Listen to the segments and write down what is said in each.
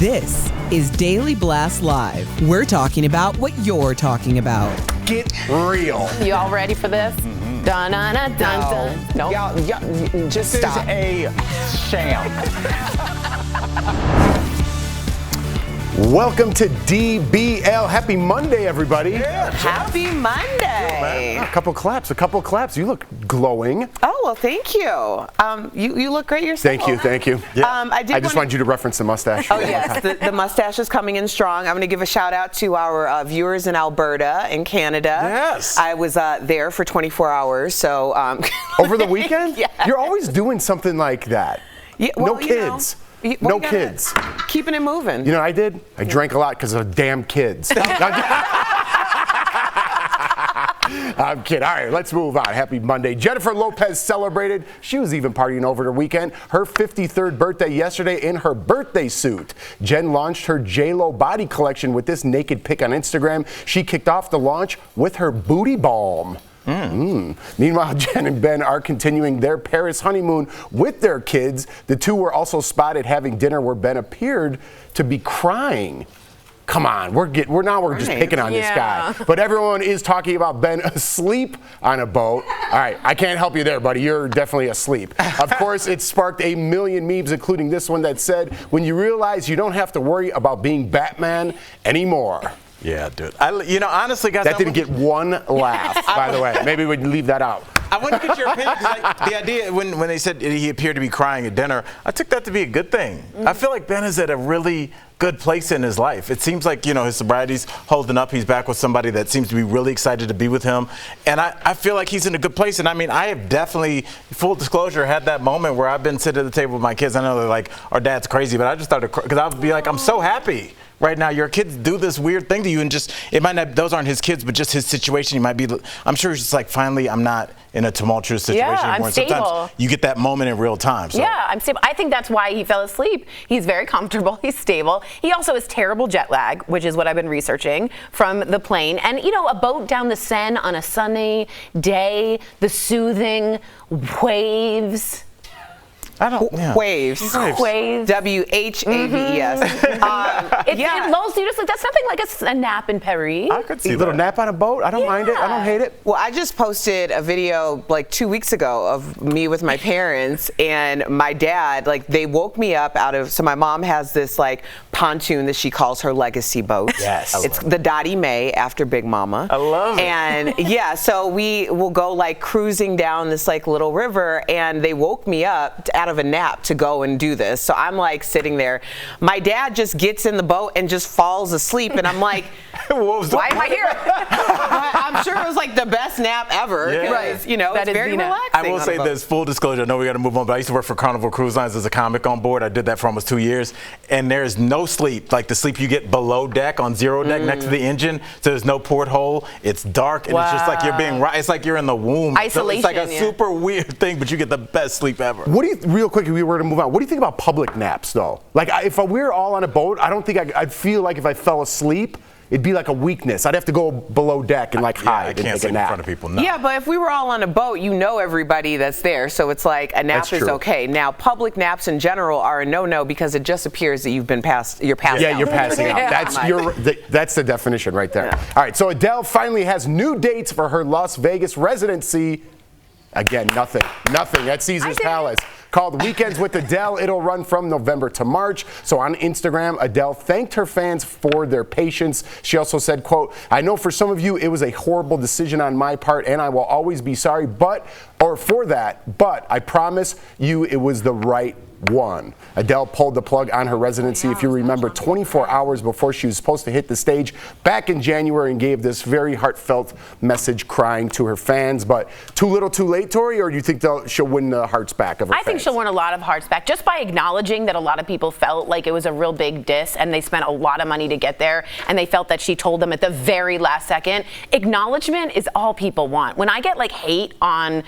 This is Daily Blast Live. We're talking about what you're talking about. Get real. You all ready for this? Mm-hmm. Dun, dun, dun, dun, dun. No. Y'all, just stop. This is a sham. Welcome to DBL. Happy Monday, everybody. Yeah, happy Monday. A couple claps. You look glowing. Oh, well, thank you. You look great yourself. Thank you. Yeah. I just wanted you to reference the mustache. Oh, yes, the mustache is coming in strong. I'm going to give a shout out to our viewers in Alberta and Canada. Yes. I was there for 24 hours, so. Over the weekend? Yeah. You're always doing something like that. Yeah, well, no kids. No kids. Keeping it moving. You know what I did? I drank a lot because of damn kids. I'm kidding. All right, let's move on. Happy Monday. Jennifer Lopez celebrated. She was even partying over the weekend. Her 53rd birthday yesterday in her birthday suit. Jen launched her J-Lo body collection with this naked pic on Instagram. She kicked off the launch with her booty balm. Meanwhile, Jen and Ben are continuing their Paris honeymoon with their kids. The two were also spotted having dinner where Ben appeared to be crying. Come on, we're just picking on this guy. But everyone is talking about Ben asleep on a boat. All right, I can't help you there, buddy. You're definitely asleep. Of course, it sparked a million memes, including this one that said, "When you realize you don't have to worry about being Batman anymore." Yeah, dude. Honestly, guys, that didn't get one laugh, by the way. Maybe we'd leave that out. I want to get your opinion. The idea, when they said he appeared to be crying at dinner, I took that to be a good thing. I feel like Ben is at a really good place in his life. It seems like, his sobriety's holding up. He's back with somebody that seems to be really excited to be with him. And I feel like he's in a good place. And I have definitely, full disclosure, had that moment where I've been sitting at the table with my kids. I know they're like, our dad's crazy, but I just started crying because I would be like, I'm so happy. Right now, your kids do this weird thing to you, and it might not, those aren't his kids, but just his situation. He might be, I'm sure he's just like, finally, I'm not in a tumultuous situation anymore. I'm stable. Sometimes you get that moment in real time. So. Yeah, I'm stable. I think that's why he fell asleep. He's very comfortable. He's stable. He also has terrible jet lag, which is what I've been researching from the plane. And, a boat down the Seine on a sunny day, the soothing waves. Waves. Waves. W-H-A-V-E-S. It lulls you to sleep. That's something like a nap in Paris. I could see a little nap on a boat. I don't mind it. I don't hate it. Well, I just posted a video like 2 weeks ago of me with my parents and my dad. Like, they woke me up so my mom has this like pontoon that she calls her legacy boat. Yes. It's the Dottie Mae after Big Mama. I love it. And so we will go like cruising down this like little river, and they woke me up out of a nap to go and do this. So I'm like sitting there. My dad just gets in the boat and just falls asleep, and I'm like, why am I here? I'm sure it was like the best nap ever. Yeah. Right. It's very relaxing. I will say this, full disclosure, I know we got to move on, but I used to work for Carnival Cruise Lines as a comic on board. I did that for almost 2 years, and there's no sleep, like the sleep you get below deck, on zero deck, next to the engine, so there's no porthole, it's dark, and it's just like you're being, it's like you're in the womb. Isolation, it's like a super weird thing, but you get the best sleep ever. What do you, real quick, if we were to move on, what do you think about public naps, though? Like, if we were all on a boat, I don't think I'd feel like if I fell asleep, it'd be like a weakness. I'd have to go below deck and hide I and can't take sleep a nap. in front of people. No. Yeah, but if we were all on a boat, everybody that's there, so it's like a nap is okay. Now, public naps in general are a no-no because it just appears that you're passing out. Yeah, you're passing out. That's the definition right there. Yeah. All right, so Adele finally has new dates for her Las Vegas residency. Again, nothing at Caesars Palace. Called Weekends with Adele. It'll run from November to March. So on Instagram, Adele thanked her fans for their patience. She also said, quote, "I know for some of you it was a horrible decision on my part, and I will always be sorry for that, but I promise you it was the right one." Adele pulled the plug on her residency, if you remember, 24 hours before she was supposed to hit the stage back in January, and gave this very heartfelt message, crying to her fans. But too little too late, Tori, or do you think she'll win the hearts back of her fans? I think she'll win a lot of hearts back just by acknowledging that a lot of people felt like it was a real big diss and they spent a lot of money to get there, and they felt that she told them at the very last second. Acknowledgement is all people want. When I get like hate on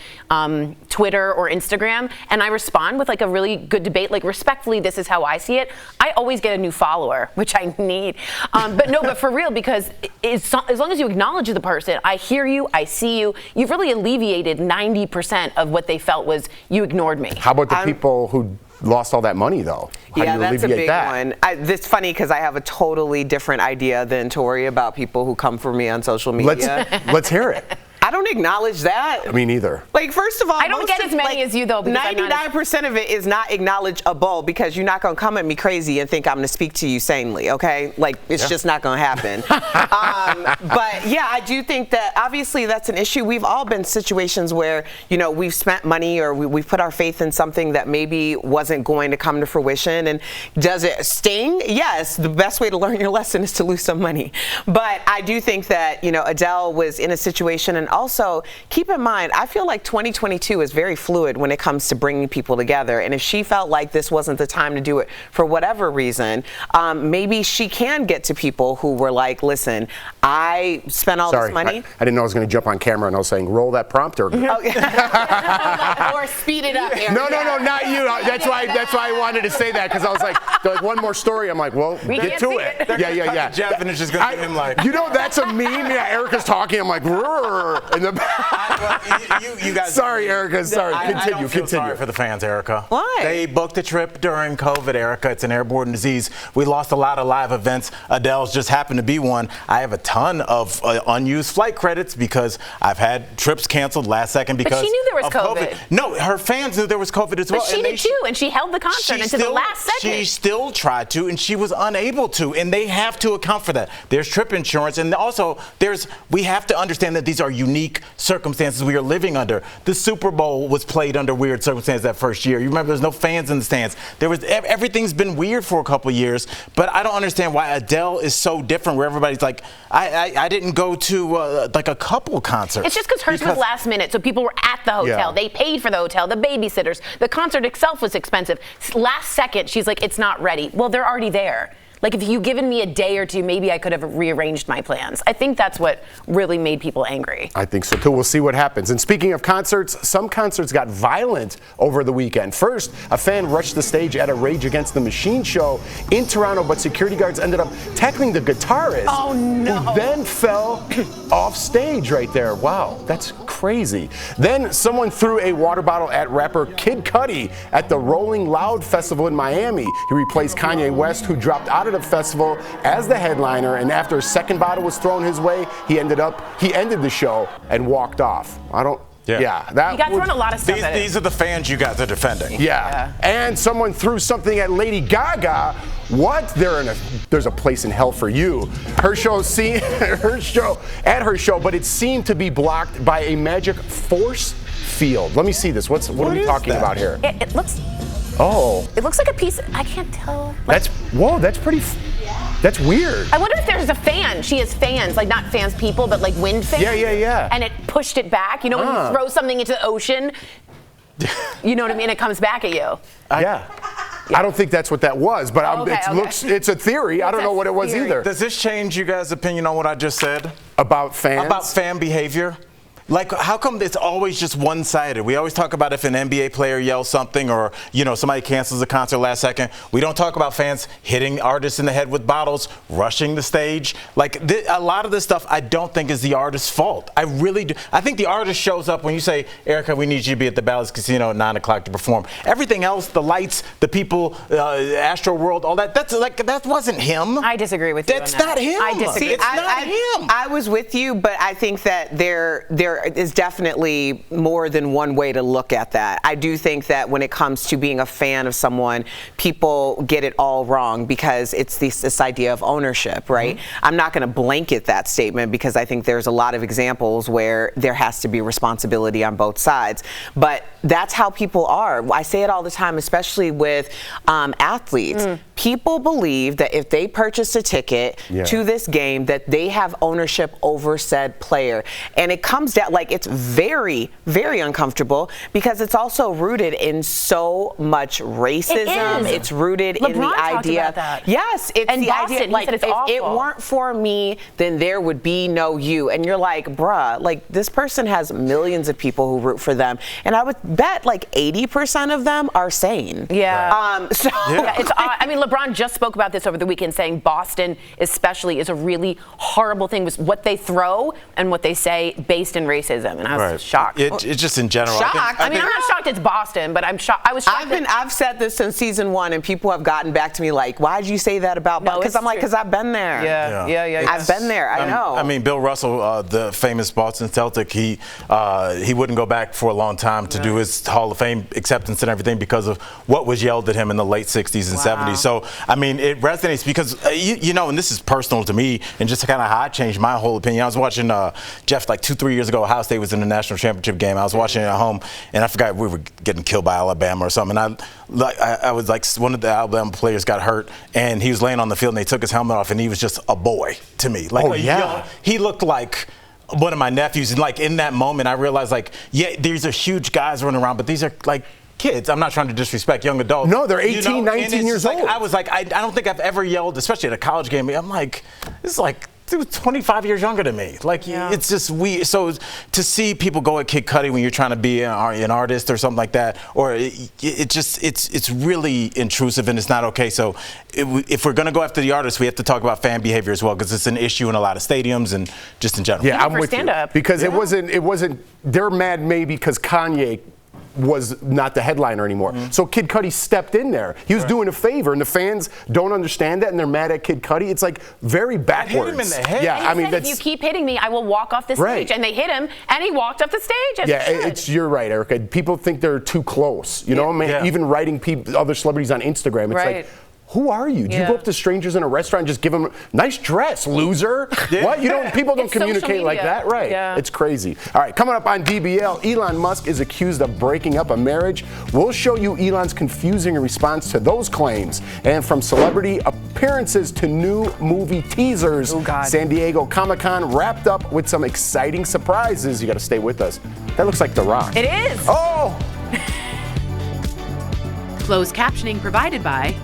Twitter or Instagram and I respond with like a really good debate, like respectfully, this is how I see it, I always get a new follower, which I need. But for real, because as long as you acknowledge the person, I hear you, I see you, you've really alleviated 90% of what they felt was you ignored me. How about the people who lost all that money, though. How Yeah, do you that's a alleviate big that? one. It's funny because I have a totally different idea than Tori about people who come for me on social media. Let's hear it. I don't acknowledge that. Me neither. Like, first of all, I don't get as many as you, though, because I'm not 99% of it is not acknowledgeable because you're not going to come at me crazy and think I'm going to speak to you sanely, okay? Like, it's just not going to happen. But, yeah, I do think that, obviously, that's an issue. We've all been in situations where, you know, we've spent money or we've put our faith in something that maybe wasn't going to come to fruition. And does it sting? Yes. The best way to learn your lesson is to lose some money. But I do think that, you know, Adele was in a situation, and also, keep in mind, I feel like 2022 is very fluid when it comes to bringing people together. And if she felt like this wasn't the time to do it for whatever reason, maybe she can get to people who were like, listen, I spent all this money. I didn't know I was going to jump on camera and I was saying, roll that prompter. or speed it up. Aaron. No, not you. That's why I wanted to say that, because I was like, one more story. I'm like, well, get to it. Yeah. Jeff, and it's just going to be him like. You know, that's a meme. Yeah, Erica's talking. I'm like, "Rrr," in the you guys. Sorry, Erica. Sorry. I don't feel sorry for the fans, Erica. Why? They booked a trip during COVID, Erica. It's an airborne disease. We lost a lot of live events. Adele's just happened to be one. I have a ton of unused flight credits because I've had trips canceled last second because she knew there was of COVID. No, her fans knew there was COVID as well. But she did too, and she held the concert until the last second. She still tried to, and she was unable to, and they have to account for that. There's trip insurance, and also we have to understand that these are unique circumstances we are living under. The Super Bowl was played under weird circumstances that first year. You remember there's no fans in the stands. Everything's been weird for a couple of years, but I don't understand why Adele is so different where everybody's like, I didn't go to like a couple concerts. It's just because hers was last minute, so people were at the hotel. Yeah. They paid for the hotel, the babysitters. The concert itself was expensive. Last second, she's like, it's not ready. Well, they're already there. Like, if you given me a day or two, maybe I could have rearranged my plans. I think that's what really made people angry. I think so too. We'll see what happens. And speaking of concerts, some concerts got violent over the weekend. First, a fan rushed the stage at a Rage Against the Machine show in Toronto, but security guards ended up tackling the guitarist. Oh, no. Who then fell off stage right there. Wow, that's crazy. Then someone threw a water bottle at rapper Kid Cudi at the Rolling Loud Festival in Miami. He replaced Kanye West, who dropped out of the festival as the headliner, and after a second bottle was thrown his way, he ended the show and walked off. That he got thrown a lot of stuff at These are the fans you guys are defending. Yeah. And someone threw something at Lady Gaga. What? There's a place in hell for you. Her show, but it seemed to be blocked by a magic force field. Let me see this. What are we talking about here? It looks. Oh. It looks like a piece. I can't tell. That's pretty. That's weird. I wonder if there's a fan. She has fans, like not fans people, but like wind fans. Yeah. And it pushed it back. You know, when you throw something into the ocean, you know what I mean? It comes back at you. Yeah. I don't think that's what that was, but it's a theory. I don't know what it was either. Does this change you guys' opinion on what I just said? About fans? About fan behavior? Like, how come it's always just one-sided? We always talk about if an NBA player yells something or, you know, somebody cancels a concert last second. We don't talk about fans hitting artists in the head with bottles, rushing the stage. Like, a lot of this stuff I don't think is the artist's fault. I really do. I think the artist shows up when you say, Erica, we need you to be at the Bally's Casino at 9 o'clock to perform. Everything else, the lights, the people, Astro World, all that, that wasn't him. I disagree with you. That's not him. I disagree. It's not him. I was with you, but I think that there is definitely more than one way to look at that. I do think that when it comes to being a fan of someone, people get it all wrong because it's this idea of ownership, right? Mm-hmm. I'm not going to blanket that statement because I think there's a lot of examples where there has to be responsibility on both sides. But that's how people are. I say it all the time, especially with athletes. People believe that if they purchase a ticket to this game, that they have ownership over said player. And it comes down, like, it's very, very uncomfortable because it's also rooted in so much racism. It's rooted in the idea. About that. Yes, it's and the Boston, idea. Like, if it weren't for me, then there would be no you. And you're like, bruh, like, this person has millions of people who root for them. And I would bet like 80% of them are sane. Yeah. Yeah, it's. I mean, LeBron just spoke about this over the weekend, saying Boston, especially, is a really horrible thing with what they throw and what they say based in racism, and I was shocked. It's just in general. Shocked? I mean, I'm not shocked it's Boston, but I'm shocked. I was shocked. I've said this since season 1, and people have gotten back to me like, "Why'd you say that about?" Because I'm like, because I've been there. Yeah. I've been there. I know. I mean, Bill Russell, the famous Boston Celtic, he wouldn't go back for a long time to do his Hall of Fame acceptance and everything because of what was yelled at him in the late 60s and 70s. So, I mean, it resonates because, you know, and this is personal to me and just kind of how I changed my whole opinion. I was watching Jeff like 2-3 years ago. Ohio State was in the national championship game. I was watching it at home, and I forgot we were getting killed by Alabama or something. And I was like, one of the Alabama players got hurt, and he was laying on the field, and they took his helmet off, and he was just a boy to me. Like, he looked like one of my nephews. And like in that moment, I realized like, yeah, these are huge guys running around, but these are like kids. I'm not trying to disrespect young adults. No, they're 18, 19 years old. I was like, I don't think I've ever yelled, especially at a college game. I'm like, this is like, he was 25 years younger than me. Like, it's just weird. So to see people go at Kid Cudi when you're trying to be an artist or something like that, or it's really intrusive and it's not okay. So if we're going to go after the artists, we have to talk about fan behavior as well, because it's an issue in a lot of stadiums and just in general. Yeah, I'm with you. Because it wasn't, they're mad maybe because Kanye was not the headliner anymore. So Kid Cudi stepped in there. He was doing a favor, and the fans don't understand that, and they're mad at Kid Cudi. It's like very backwards. Hit him in the head. Yeah, I mean, if you keep hitting me, I will walk off the stage. And they hit him, and he walked off the stage. You're right, Erica. People think they're too close. You know, I mean, even writing other celebrities on Instagram. It's like, who are you? Do you go up to strangers in a restaurant and just give them a nice dress, loser? What? People don't communicate like that, right? Yeah. It's crazy. All right, coming up on DBL, Elon Musk is accused of breaking up a marriage. We'll show you Elon's confusing response to those claims. And from celebrity appearances to new movie teasers, San Diego Comic-Con wrapped up with some exciting surprises. You got to stay with us. That looks like The Rock. It is. Oh! Closed captioning provided by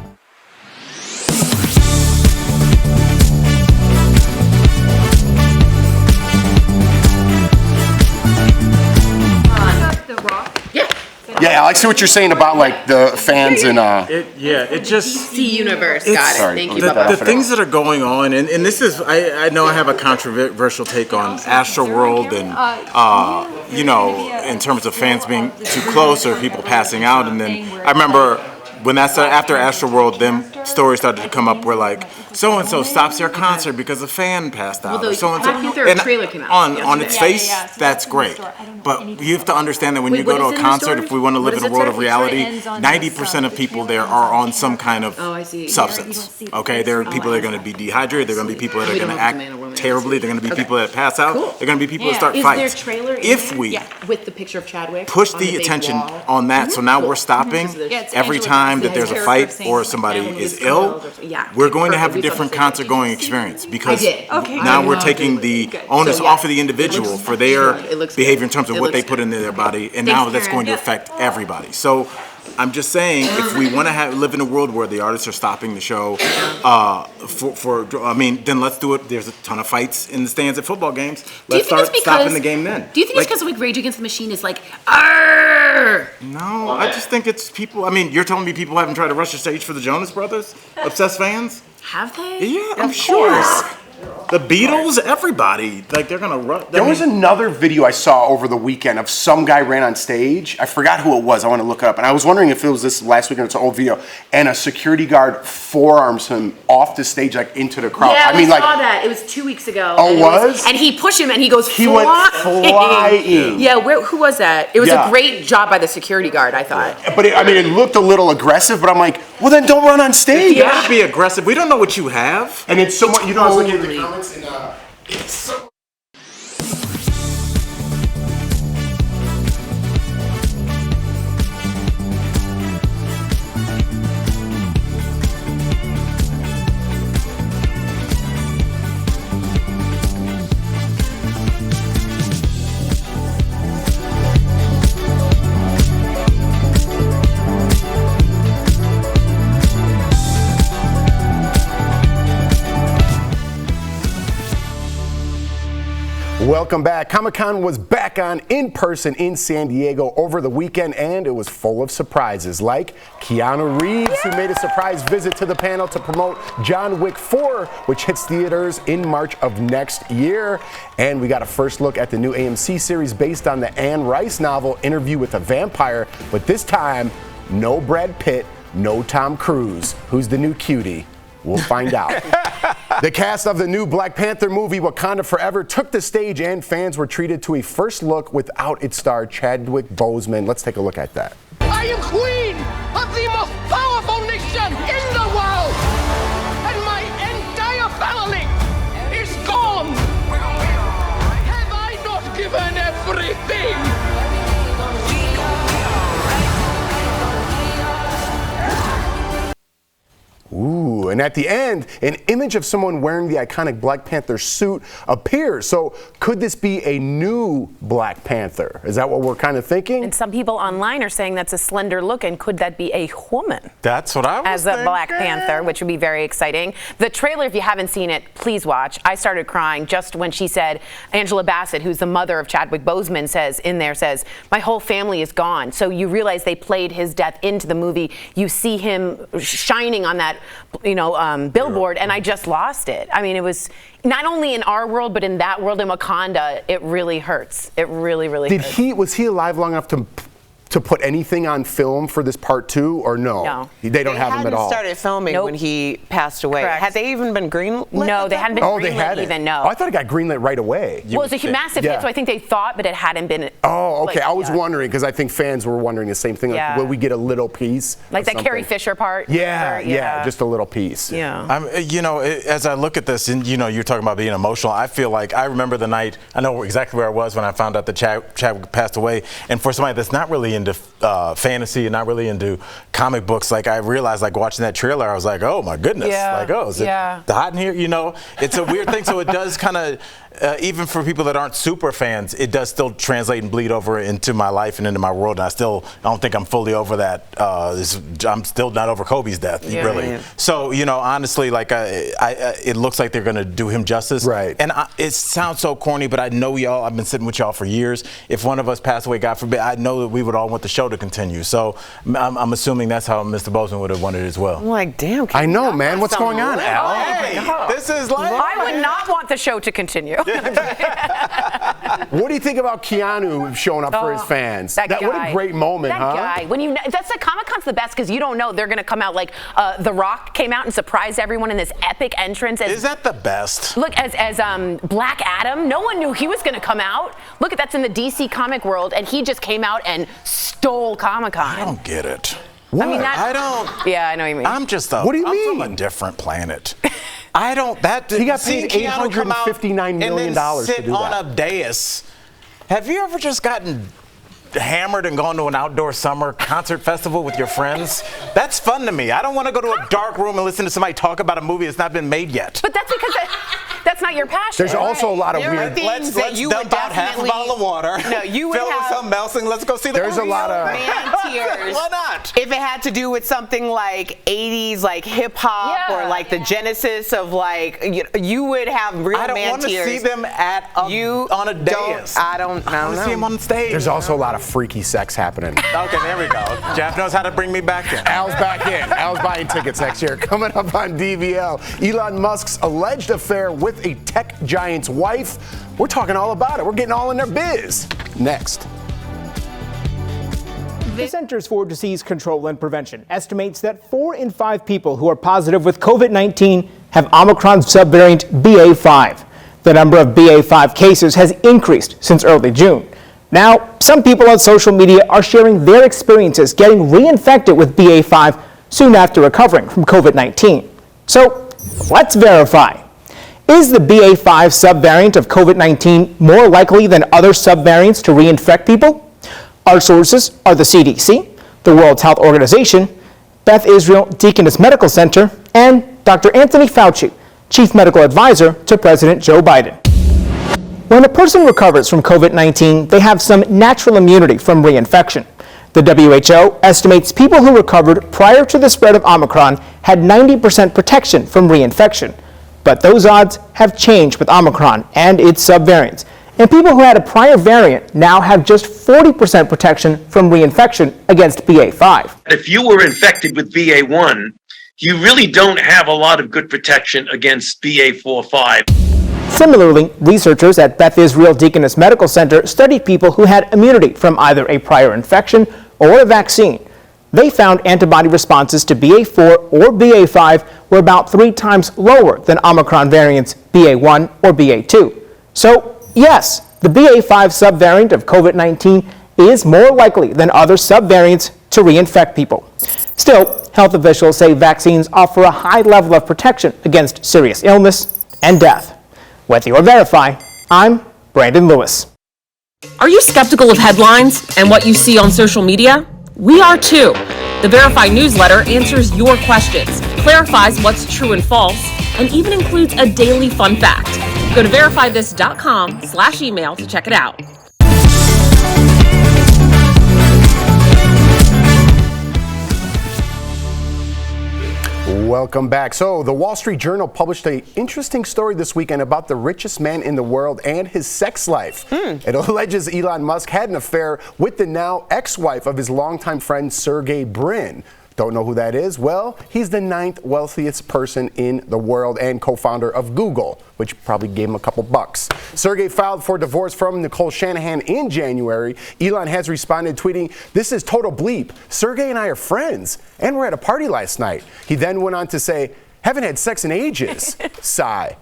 Yeah, I see what you're saying about like the fans and it just DC Universe. Got it. Thank you. The things that are going on, and this is, I know I have a controversial take on Astroworld and you know, in terms of fans being too close or people passing out, and then I remember when after Astroworld, them stories started to come up where like so and so stops their concert because a fan passed out. Well, so and so. Black Panther trailer came out on its face, that's great. But you have to understand that when you go to a concert, if we want to live in a world of reality, 90% of people there are on some kind of substance. Okay, there are people that are going to be dehydrated. There are going to be people that are going to act terribly. There are going to be people that pass out. There are going to be people that start fights. If we with the picture of Chadwick push the attention on that, so now we're stopping every time that there's a fight or somebody is ill, we're going to have a different concert going experience, because now we're taking the onus off of the individual for their behavior in terms of what they put into their body, and now that's going to affect everybody. So I'm just saying, if we want to live in a world where the artists are stopping the show, then let's do it. There's a ton of fights in the stands at football games. Let's start stopping the game then. Do you think it's because like Rage Against the Machine is like, arrgh? No, I just think it's people. I mean, you're telling me people haven't tried to rush the stage for the Jonas Brothers? Obsessed fans? Have they? Yeah, I'm sure. The Beatles, everybody, like they're gonna run. There was another video I saw over the weekend of some guy ran on stage. I forgot who it was. I want to look it up. And I was wondering if it was this last weekend. It's an old video. And a security guard forearms him off the stage, like into the crowd. Yeah, I saw that. It was 2 weeks ago. Oh, was? And he pushed him and he goes flying. He went flying. Yeah, who was that? It was a great job by the security guard, I thought. But it looked a little aggressive, but I'm like, well, then don't run on stage. You gotta be aggressive. We don't know what you have. And it's somewhat, you know, I was looking at the comments and it's so Welcome back. Comic-Con was back on in person in San Diego over the weekend, and it was full of surprises, like Keanu Reeves, who made a surprise visit to the panel to promote John Wick 4, which hits theaters in March of next year. And we got a first look at the new AMC series based on the Anne Rice novel Interview with a Vampire, but this time, no Brad Pitt, no Tom Cruise. Who's the new cutie? We'll find out. The cast of the new Black Panther movie Wakanda Forever took the stage, and fans were treated to a first look without its star Chadwick Boseman. Let's take a look at that. I am queen of the most powerful nation in the world, and my entire family is gone. Have I not given everything? Ooh, and at the end, an image of someone wearing the iconic Black Panther suit appears. So could this be a new Black Panther? Is that what we're kind of thinking? And some people online are saying that's a slender look, and could that be a woman? That's what I was As a Black Panther, which would be very exciting. The trailer, if you haven't seen it, please watch. I started crying just when she said, Angela Bassett, who's the mother of Chadwick Boseman, says, my whole family is gone. So you realize they played his death into the movie. You see him shining on that billboard, and I just lost it. I mean, it was not only in our world, but in that world in Wakanda. It really hurts. It really, really hurts. Was he alive long enough to put anything on film for this part 2, or no? No. They don't have him at all. They hadn't started filming when he passed away. Correct. Had they even been greenlit? No, they hadn't been greenlit even, no. Oh, I thought it got greenlit right away. Well, it was a massive hit, so I think they thought, but it hadn't been. Oh, okay. I was wondering, because I think fans were wondering the same thing. Like, will we get a little piece? Like that Carrie Fisher part? Yeah, just a little piece. Yeah. As I look at this, and you're talking about being emotional, I feel like I remember the night, I know exactly where I was when I found out that Chadwick passed away. And for somebody that's not really into fantasy and not really into comic books, like I realized, like watching that trailer, I was like, oh my goodness, is it hot in here? It's a weird thing. So it does kind of, even for people that aren't super fans, it does still translate and bleed over into my life and into my world. And I don't think I'm fully over that. I'm still not over Kobe's death, really. Yeah. So honestly, like it looks like they're going to do him justice. Right. And it sounds so corny, but I know I've been sitting with y'all for years. If one of us passed away, God forbid, I know that we would all want the show to continue. So I'm assuming that's how Mr. Boseman would have wanted it as well. I'm like, damn. I know, man. What's going on, Al? Hey, this is like. I would not want the show to continue. What do you think about Keanu showing up for his fans? What a great moment, that guy. That's the Comic-Con's the best, because you don't know they're going to come out like The Rock came out and surprised everyone in this epic entrance. Is that the best? Look, as Black Adam, no one knew he was going to come out. Look, that's in the DC comic world, and he just came out and stole Comic-Con. I don't get it. What? I mean, I don't. Yeah, I know what you mean. What do you mean? From a different planet. I don't. He got paid $859 million to do that. On a dais. Have you ever just gotten hammered and gone to an outdoor summer concert festival with your friends? That's fun to me. I don't want to go to a dark room and listen to somebody talk about a movie that's not been made yet. But that's because that's not your passion. There's also a lot of weird things that you dump out half a bottle of water. No, you would fill it with something else and let's go see the movie. There's a lot of man tears. Why not? If it had to do with something like 80s, like hip hop, or like the genesis of like you would have real man tears. I don't want to see them on a dais. I don't want to see them on stage. There's also a lot of freaky sex happening. Okay, there we go. Jeff knows how to bring me back in. Al's back in. Al's buying tickets next year. Coming up on DBL, Elon Musk's alleged affair with a tech giant's wife. We're talking all about it. We're getting all in their biz. Next. The Centers for Disease Control and Prevention estimates that 4 in 5 people who are positive with COVID-19 have Omicron subvariant BA.5. The number of BA.5 cases has increased since early June. Now, some people on social media are sharing their experiences getting reinfected with BA.5 soon after recovering from COVID-19. So, let's verify. Is the BA.5 subvariant of COVID-19 more likely than other subvariants to reinfect people? Our sources are the CDC, the World Health Organization, Beth Israel Deaconess Medical Center, and Dr. Anthony Fauci, Chief Medical Advisor to President Joe Biden. When a person recovers from COVID-19, they have some natural immunity from reinfection. The WHO estimates people who recovered prior to the spread of Omicron had 90% protection from reinfection. But those odds have changed with Omicron and its subvariants, And people who had a prior variant now have just 40% protection from reinfection against BA.5. If you were infected with BA.1, you really don't have a lot of good protection against BA.4/5. Similarly, researchers at Beth Israel Deaconess Medical Center studied people who had immunity from either a prior infection or a vaccine. They found antibody responses to BA.4 or BA.5 were about 3 times lower than Omicron variants BA.1 or BA.2. So, yes, the BA.5 subvariant of COVID-19 is more likely than other subvariants to reinfect people. Still, health officials say vaccines offer a high level of protection against serious illness and death. Whether or verify, I'm Brandon Lewis. Are you skeptical of headlines and what you see on social media? We are too. The Verify newsletter answers your questions, clarifies what's true and false, and even includes a daily fun fact. Go to verifythis.com/email to check it out. Welcome back. So, the Wall Street Journal published an interesting story this weekend about the richest man in the world and his sex life. It alleges Elon Musk had an affair with the now ex-wife of his longtime friend Sergey Brin. Don't know who that is? Well, he's the 9th wealthiest person in the world and co-founder of Google, which probably gave him a couple bucks. Sergey filed for divorce from Nicole Shanahan in January. Elon has responded tweeting, "This is total bleep. Sergey and I are friends, and we're at a party last night." He then went on to say, "Haven't had sex in ages." Sigh.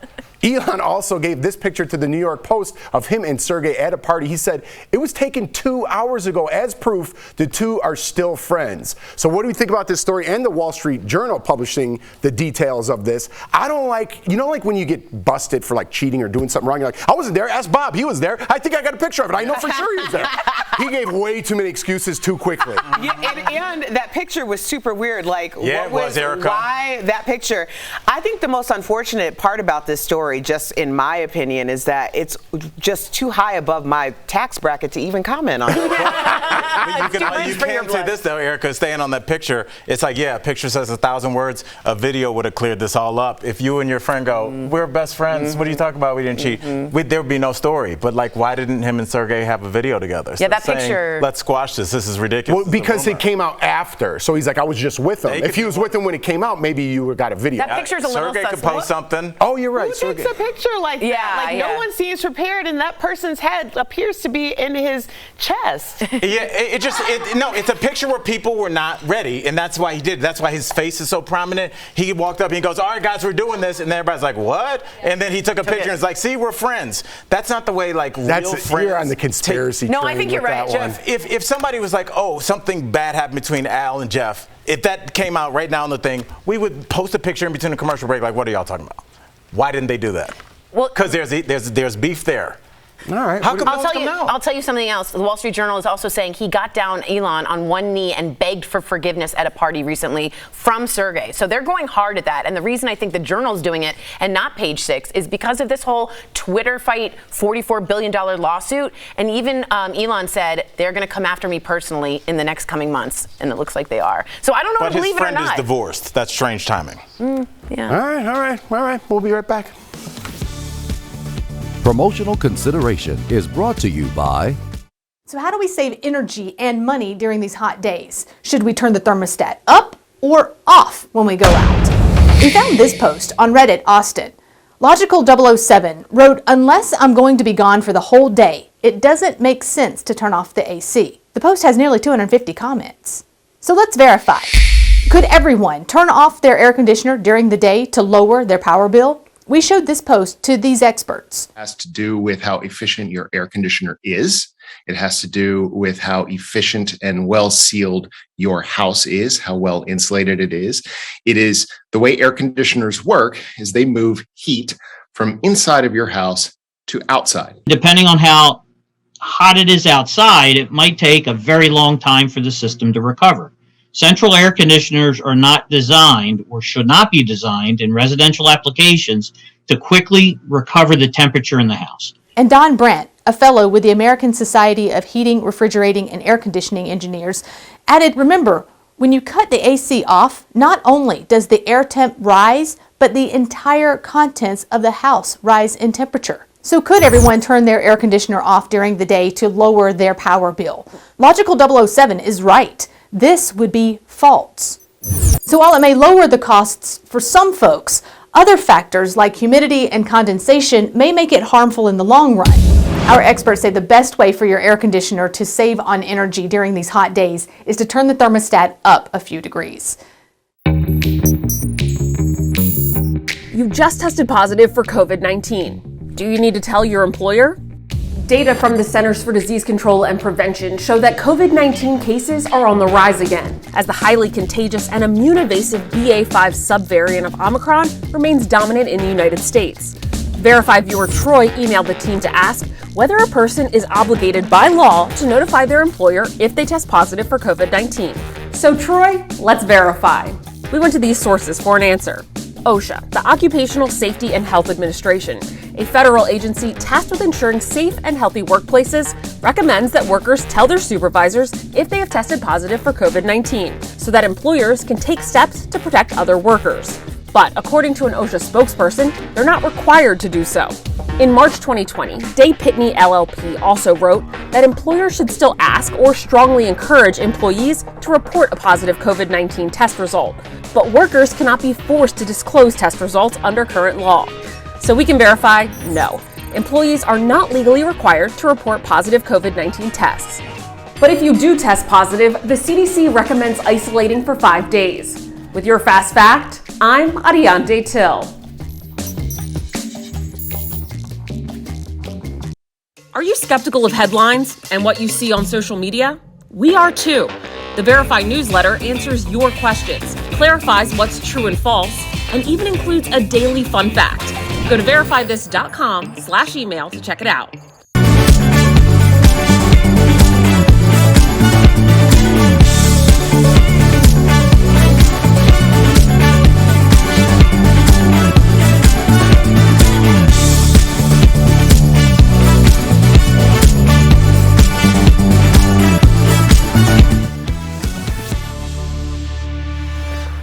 Elon also gave this picture to the New York Post of him and Sergey at a party. He said, "It was taken 2 hours ago as proof the two are still friends." So what do we think about this story and the Wall Street Journal publishing the details of this? I don't like, like when you get busted for like cheating or doing something wrong, you're like, "I wasn't there, ask Bob, he was there. I think I got a picture of it. I know for sure he was there." He gave way too many excuses too quickly. Yeah, and that picture was super weird. Like, Yeah, what was Erica. why that picture? I think the most unfortunate part about this story, just in my opinion, is that it's just too high above my tax bracket to even comment on it. You can say this though, Erica, staying on that picture, it's like, yeah, a picture says 1,000 words, a video would have cleared this all up. If you and your friend go, "We're best friends, what are you talking about, we didn't cheat," there would be no story. But like, why didn't him and Sergey have a video together? Yeah, that picture. Let's squash this is ridiculous. Well, because it came out after, so he's like, "I was just with him." If he was with him when it came out, maybe you got a video. That picture's a little Sergey could suspect. post something. Oh, you're right. Who Sergey. takes a picture like Yeah, that? Like, yeah. no one seems prepared, and that person's head appears to be in his chest. Yeah, it's a picture where people were not ready, and that's why he did. That's why his face is so prominent. He walked up and he goes, "All right, guys, we're doing this," and then everybody's like, "What?" And then he took a picture and it's like, "See, we're friends." That's not the way real friends. You're on the conspiracy No, train I think you're with right, that one. Jeff, if somebody was like, "Oh, something bad happened between Al and Jeff," if that came out right now on the thing, we would post a picture in between a commercial break like, "What are y'all talking about?" Why didn't they do that? Well, Because there's beef there. All right. How come I'll tell you something else. The Wall Street Journal is also saying he got down Elon on one knee and begged for forgiveness at a party recently from Sergey. So they're going hard at that. And the reason I think the Journal's doing it and not Page Six is because of this whole Twitter fight, $44 billion lawsuit. And even Elon said they're going to come after me personally in the next coming months. And it looks like they are. So I don't know But if to his believe it or friend is not. divorced. That's strange timing. Yeah. All right. We'll be right back. Promotional Consideration is brought to you by... So how do we save energy and money during these hot days? Should we turn the thermostat up or off when we go out? We found this post on Reddit Austin. Logical007 wrote, "Unless I'm going to be gone for the whole day, it doesn't make sense to turn off the AC." The post has nearly 250 comments. So let's verify. Could everyone turn off their air conditioner during the day to lower their power bill? We showed this post to these experts. It has to do with how efficient your air conditioner is. It has to do with how efficient and well sealed your house is, how well insulated it is. It is the way air conditioners work is they move heat from inside of your house to outside. Depending on how hot it is outside, it might take a very long time for the system to recover. Central air conditioners are not designed or should not be designed in residential applications to quickly recover the temperature in the house. And Don Brandt, a fellow with the American Society of Heating, Refrigerating, and Air Conditioning Engineers, added, "Remember, when you cut the AC off, not only does the air temp rise, but the entire contents of the house rise in temperature. So could everyone turn their air conditioner off during the day to lower their power bill? Logical 007 is right. This would be false. So while it may lower the costs for some folks, other factors like humidity and condensation may make it harmful in the long run. Our experts say the best way for your air conditioner to save on energy during these hot days is to turn the thermostat up a few degrees. You just tested positive for COVID-19. Do you need to tell your employer? Data from the Centers for Disease Control and Prevention show that COVID-19 cases are on the rise again, as the highly contagious and immune-evasive BA.5 subvariant of Omicron remains dominant in the United States. Verify viewer Troy emailed the team to ask whether a person is obligated by law to notify their employer if they test positive for COVID-19. So Troy, let's verify. We went to these sources for an answer. OSHA, the Occupational Safety and Health Administration, a federal agency tasked with ensuring safe and healthy workplaces, recommends that workers tell their supervisors if they have tested positive for COVID-19, so that employers can take steps to protect other workers. But according to an OSHA spokesperson, they're not required to do so. In March 2020, Day Pitney LLP also wrote that employers should still ask or strongly encourage employees to report a positive COVID-19 test result, but workers cannot be forced to disclose test results under current law. So we can verify, no, employees are not legally required to report positive COVID-19 tests. But if you do test positive, the CDC recommends isolating for 5 days. With your Fast Fact, I'm Ariane Till. Are you skeptical of headlines and what you see on social media? We are too. The Verify newsletter answers your questions, clarifies what's true and false, and even includes a daily fun fact. Go to verifythis.com/email to check it out.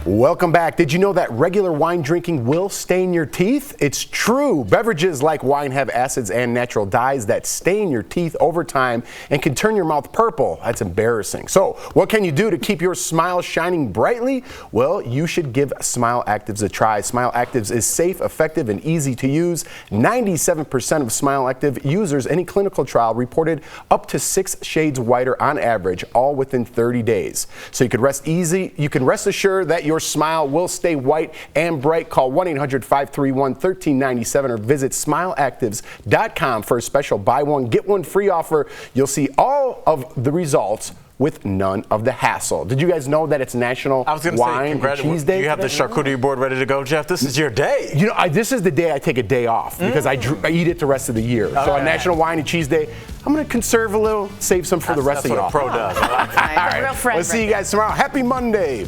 Welcome back. Did you know that regular wine drinking will stain your teeth? It's true. Beverages like wine have acids and natural dyes that stain your teeth over time and can turn your mouth purple. That's embarrassing. So what can you do to keep your smile shining brightly? Well, you should give Smile Actives a try. Smile Actives is safe, effective, and easy to use. 97% of Smile Active users in a clinical trial reported up to 6 shades whiter on average, all within 30 days. So you can rest assured that your smile will stay white and bright. Call 1-800-531-1397 or visit smileactives.com for a special buy one, get one free offer. You'll see all of the results with none of the hassle. Did you guys know that it's National Wine and Cheese Day? You have the charcuterie board ready to go, Jeff? This is your day. You know, this is the day I take a day off because I eat it the rest of the year. So on National Wine and Cheese Day, I'm going to conserve a little, save some for the rest of y'all. That's what a pro does. All right, we'll see you guys tomorrow. Happy Monday.